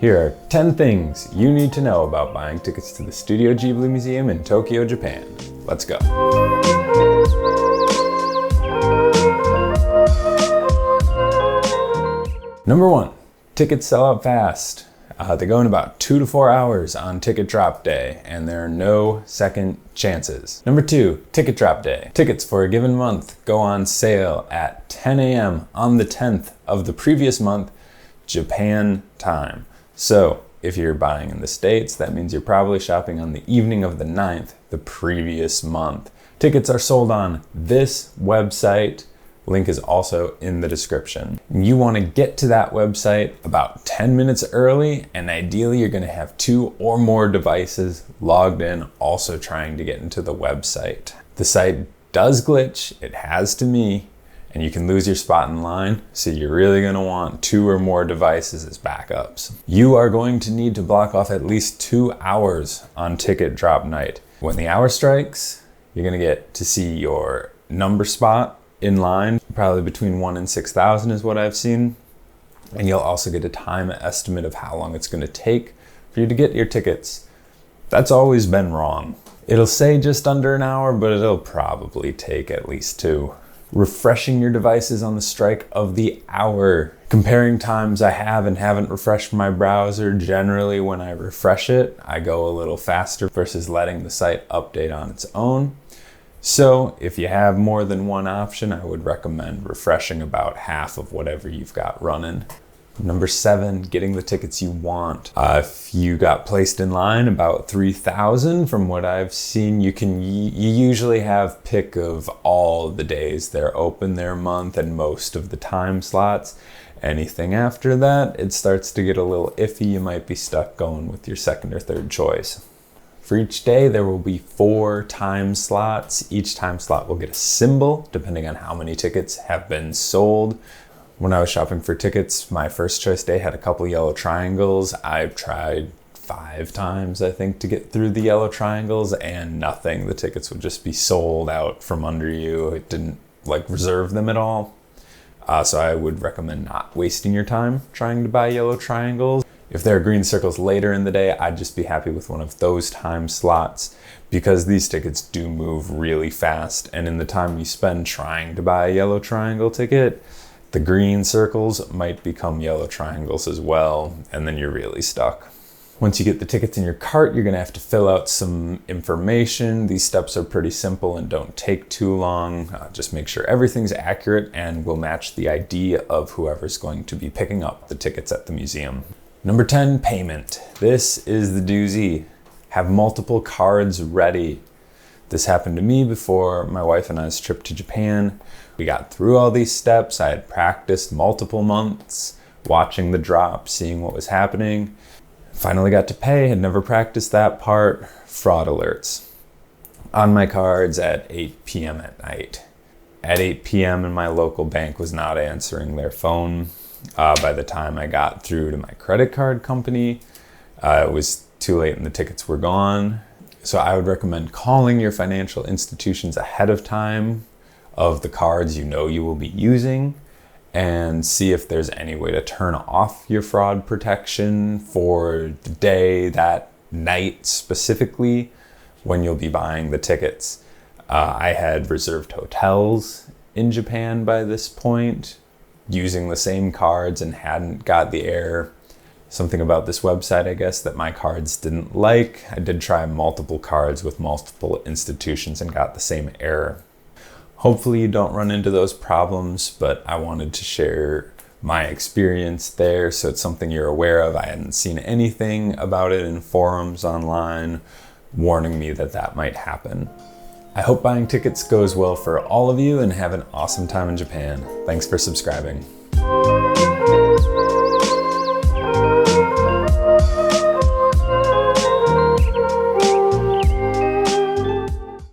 Here are 10 things you need to know about buying tickets to the Studio Ghibli Museum in Tokyo, Japan. Let's go. Number 1, tickets sell out fast. They go in about 2 to 4 hours on ticket drop day, and there are no second chances. Number 2, ticket drop day. Tickets for a given month go on sale at 10 a.m. on the 10th of the previous month, Japan time. So if you're buying in the States, that means you're probably shopping on the evening of the 9th, the previous month. Tickets are sold on this website. Link is also in the description. You want to get to that website about 10 minutes early, and ideally you're going to have 2 or more devices logged in, also trying to get into the website. The site does glitch, it has to me, and you can lose your spot in line, so you're really going to want 2 or more devices as backups. You are going to need to block off at least 2 hours on ticket drop night. When the hour strikes, you're going to get to see your number spot in line, probably between 1 and 6,000 is what I've seen. And you'll also get a time estimate of how long it's going to take for you to get your tickets. That's always been wrong. It'll say just under an hour, but it'll probably take at least 2. Refreshing your devices on the strike of the hour. Comparing times I have and haven't refreshed my browser, generally when I refresh it, I go a little faster versus letting the site update on its own. So if you have more than one option, I would recommend refreshing about half of whatever you've got running. Number 7, getting the tickets you want. If you got placed in line about 3,000, from what I've seen, you usually have pick of all the days they're open their month and most of the time slots. Anything after that, it starts to get a little iffy. You might be stuck going with your second or third choice. For each day, there will be 4 time slots. Each time slot will get a symbol, depending on how many tickets have been sold. When I was shopping for tickets, my first choice day had a couple yellow triangles. I've tried 5 times, I think, to get through the yellow triangles, and nothing. The tickets would just be sold out from under you. It didn't reserve them at all. So I would recommend not wasting your time trying to buy yellow triangles. If there are green circles later in the day, I'd just be happy with one of those time slots, because these tickets do move really fast, and in the time you spend trying to buy a yellow triangle ticket, the green circles might become yellow triangles as well, and then you're really stuck. Once you get the tickets in your cart, you're going to have to fill out some information. These steps are pretty simple and don't take too long. Just make sure everything's accurate and will match the ID of whoever's going to be picking up the tickets at the museum. Number 10, payment. This is the doozy. Have multiple cards ready. This happened to me before my wife and I's trip to Japan. We got through all these steps. I had practiced multiple months, watching the drop, seeing what was happening. Finally got to pay, had never practiced that part. Fraud alerts on my cards at 8 p.m. at night. At 8 p.m. and my local bank was not answering their phone. By the time I got through to my credit card company, it was too late and the tickets were gone. So I would recommend calling your financial institutions ahead of time of the cards you know you will be using, and see if there's any way to turn off your fraud protection for the day, that night specifically, when you'll be buying the tickets. I had reserved hotels in Japan by this point, using the same cards, and hadn't got the error. Something about this website, I guess, that my cards didn't like. I did try multiple cards with multiple institutions and got the same error. Hopefully you don't run into those problems, but I wanted to share my experience there, so it's something you're aware of. I hadn't seen anything about it in forums online warning me that that might happen. I hope buying tickets goes well for all of you, and have an awesome time in Japan. Thanks for subscribing.